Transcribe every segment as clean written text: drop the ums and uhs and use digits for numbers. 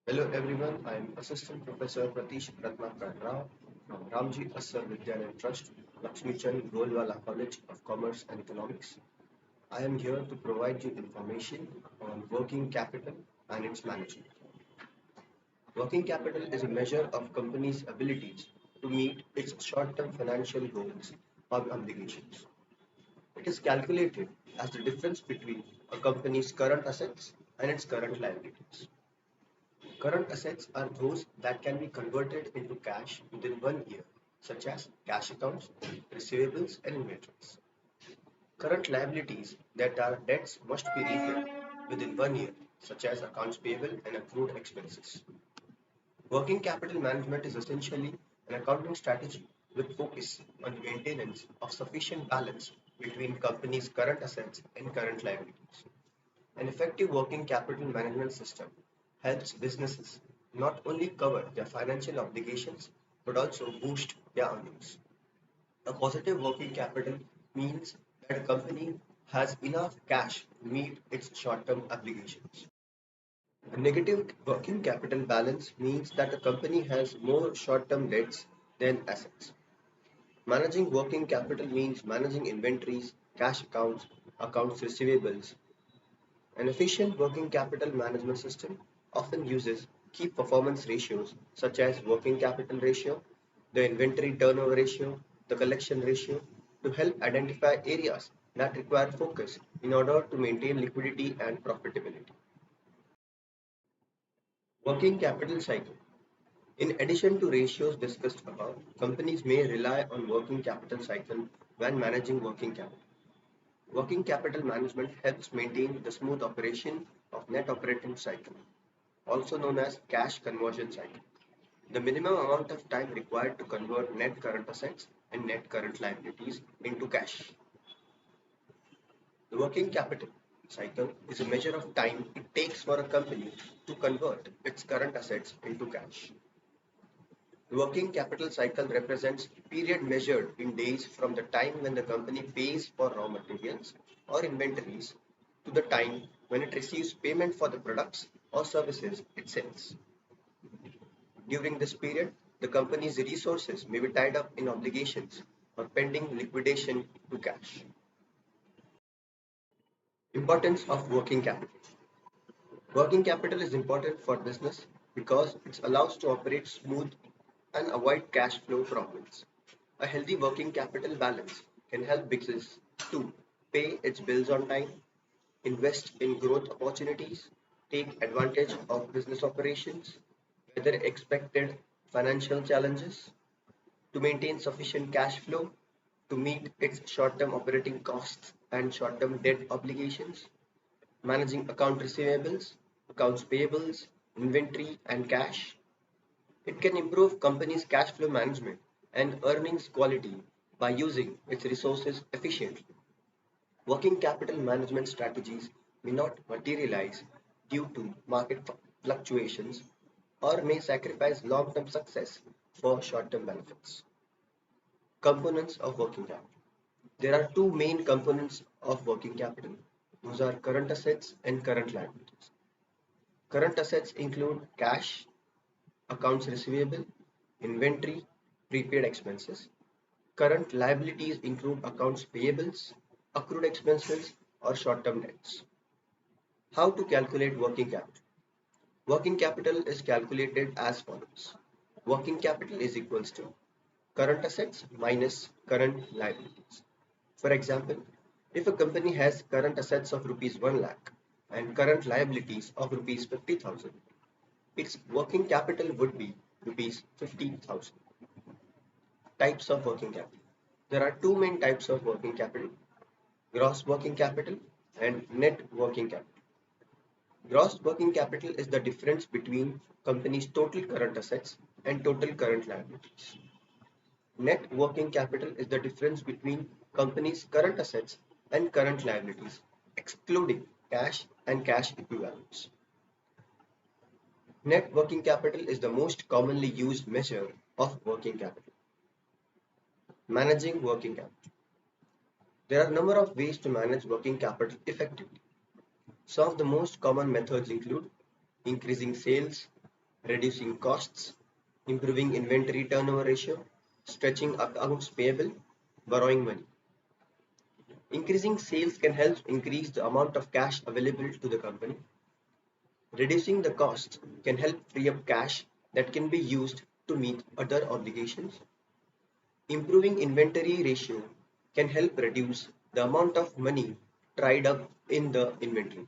Hello everyone, I am Assistant Professor Pratish Ratnakar Rao from Ramji Assar Vidyalaya Trust, Lakshmi Chand Golwala College of Commerce and Economics. I am here to provide you information on working capital and its management. Working capital is a measure of company's abilities to meet its short-term financial goals or obligations. It is calculated as the difference between a company's current assets and its current liabilities. Current assets are those that can be converted into cash within 1 year, such as cash accounts, receivables, and inventories. Current liabilities that are debts must be repaid within 1 year, such as accounts payable and accrued expenses. Working capital management is essentially an accounting strategy with focus on maintenance of sufficient balance between companies' current assets and current liabilities. An effective working capital management system helps businesses not only cover their financial obligations but also boost their earnings. A positive working capital means that a company has enough cash to meet its short term obligations. A negative working capital balance means that a company has more short term debts than assets. Managing working capital means managing inventories, cash accounts, accounts receivables. An efficient working capital management system often uses key performance ratios such as working capital ratio, the inventory turnover ratio, the collection ratio to help identify areas that require focus in order to maintain liquidity and profitability. Working capital cycle. In addition to ratios discussed above, companies may rely on working capital cycle when managing working capital. Working capital management helps maintain the smooth operation of net operating cycle, also known as cash conversion cycle. The minimum amount of time required to convert net current assets and net current liabilities into cash. The working capital cycle is a measure of time it takes for a company to convert its current assets into cash. The working capital cycle represents period measured in days from the time when the company pays for raw materials or inventories to the time when it receives payment for the products or services it sells. During this period, the company's resources may be tied up in obligations or pending liquidation to cash. Importance of working capital. Working capital is important for business because it allows to operate smooth and avoid cash flow problems. A healthy working capital balance can help business to pay its bills on time, invest in growth opportunities, take advantage of business operations, weather expected financial challenges, to maintain sufficient cash flow, to meet its short-term operating costs and short-term debt obligations, managing account receivables, accounts payables, inventory, and cash. It can improve company's cash flow management and earnings quality by using its resources efficiently. Working capital management strategies may not materialize due to market fluctuations or may sacrifice long-term success for short-term benefits. Components of working capital. There are two main components of working capital. Those are current assets and current liabilities. Current assets include cash, accounts receivable, inventory, prepaid expenses. Current liabilities include accounts payables, accrued expenses, or short-term debts. How to calculate working capital? Working capital is calculated as follows. Working capital is equals to current assets minus current liabilities. For example, if a company has current assets of rupees 1 lakh and current liabilities of rupees 50,000, its working capital would be rupees 50,000. Types of working capital. There are two main types of working capital, gross working capital and net working capital. Gross working capital is the difference between company's total current assets and total current liabilities. Net working capital is the difference between company's current assets and current liabilities, excluding cash and cash equivalents. Net working capital is the most commonly used measure of working capital. Managing working capital. There are a number of ways to manage working capital effectively. Some of the most common methods include increasing sales, reducing costs, improving inventory turnover ratio, stretching accounts payable, borrowing money. Increasing sales can help increase the amount of cash available to the company. Reducing the cost can help free up cash that can be used to meet other obligations. Improving inventory ratio can help reduce the amount of money tied up in the inventory.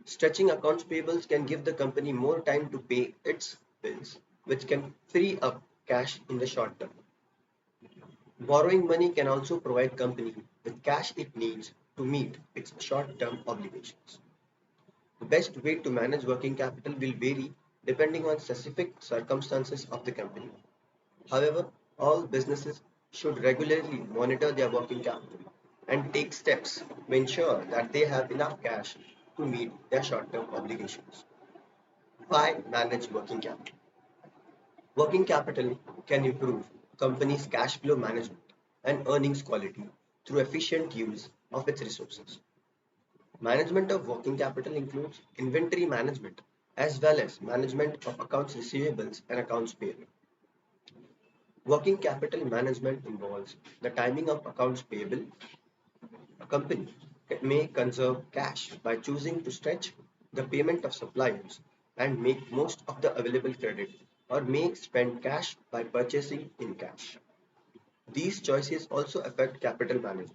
Stretching accounts payables can give the company more time to pay its bills, which can free up cash in the short term. Borrowing money can also provide company with cash it needs to meet its short-term obligations. The best way to manage working capital will vary depending on specific circumstances of the company. However, all businesses should regularly monitor their working capital and take steps to ensure that they have enough cash to meet their short-term obligations. Why manage working capital? Working capital can improve a company's cash flow management and earnings quality through efficient use of its resources. Management of working capital includes inventory management as well as management of accounts receivables and accounts payable. Working capital management involves the timing of accounts payable. A company may conserve cash by choosing to stretch the payment of suppliers and make most of the available credit, or may spend cash by purchasing in cash. These choices also affect capital management.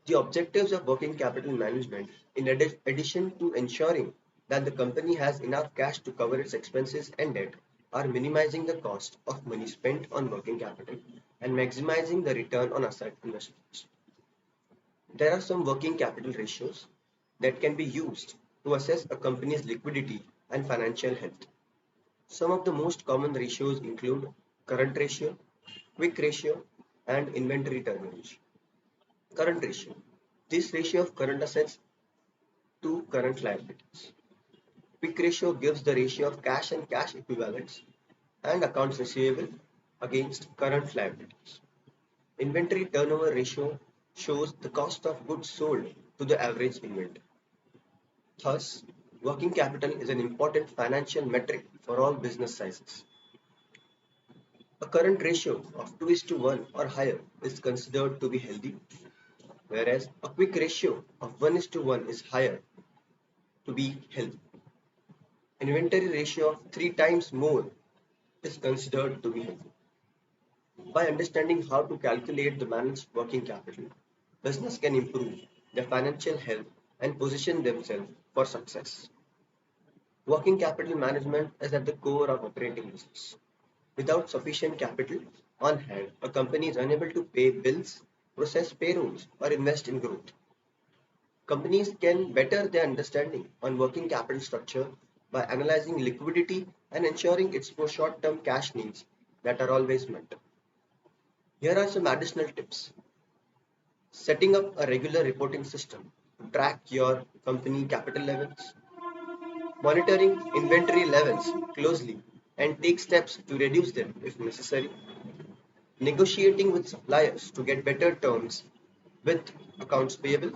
The objectives of working capital management, in addition to ensuring that the company has enough cash to cover its expenses and debt, are minimizing the cost of money spent on working capital and maximizing the return on asset investments. There are some working capital ratios that can be used to assess a company's liquidity and financial health. Some of the most common ratios include current ratio, quick ratio, and inventory turnover ratio. Current ratio. This ratio of current assets to current liabilities. Quick ratio gives the ratio of cash and cash equivalents and accounts receivable against current liabilities. Inventory turnover ratio shows the cost of goods sold to the average inventory. Thus, working capital is an important financial metric for all business sizes. A current ratio of 2 is to 1 or higher is considered to be healthy, whereas a quick ratio of 1 is to 1 is higher to be healthy. Inventory ratio of 3 times more is considered to be healthy. By understanding how to calculate the managed working capital, business can improve their financial health and position themselves for success. Working capital management is at the core of operating business. Without sufficient capital on hand, a company is unable to pay bills, process payrolls, or invest in growth. Companies can better their understanding on working capital structure by analyzing liquidity and ensuring it's for short-term cash needs that are always met. Here are some additional tips. Setting up a regular reporting system to track your company capital levels, monitoring inventory levels closely and take steps to reduce them if necessary, negotiating with suppliers to get better terms with accounts payable,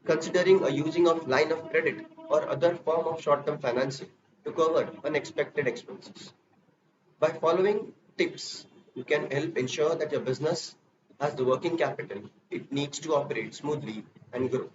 considering a using of line of credit or other form of short-term financing to cover unexpected expenses. By following tips, you can help ensure that your business has the working capital it needs to operate smoothly and grow.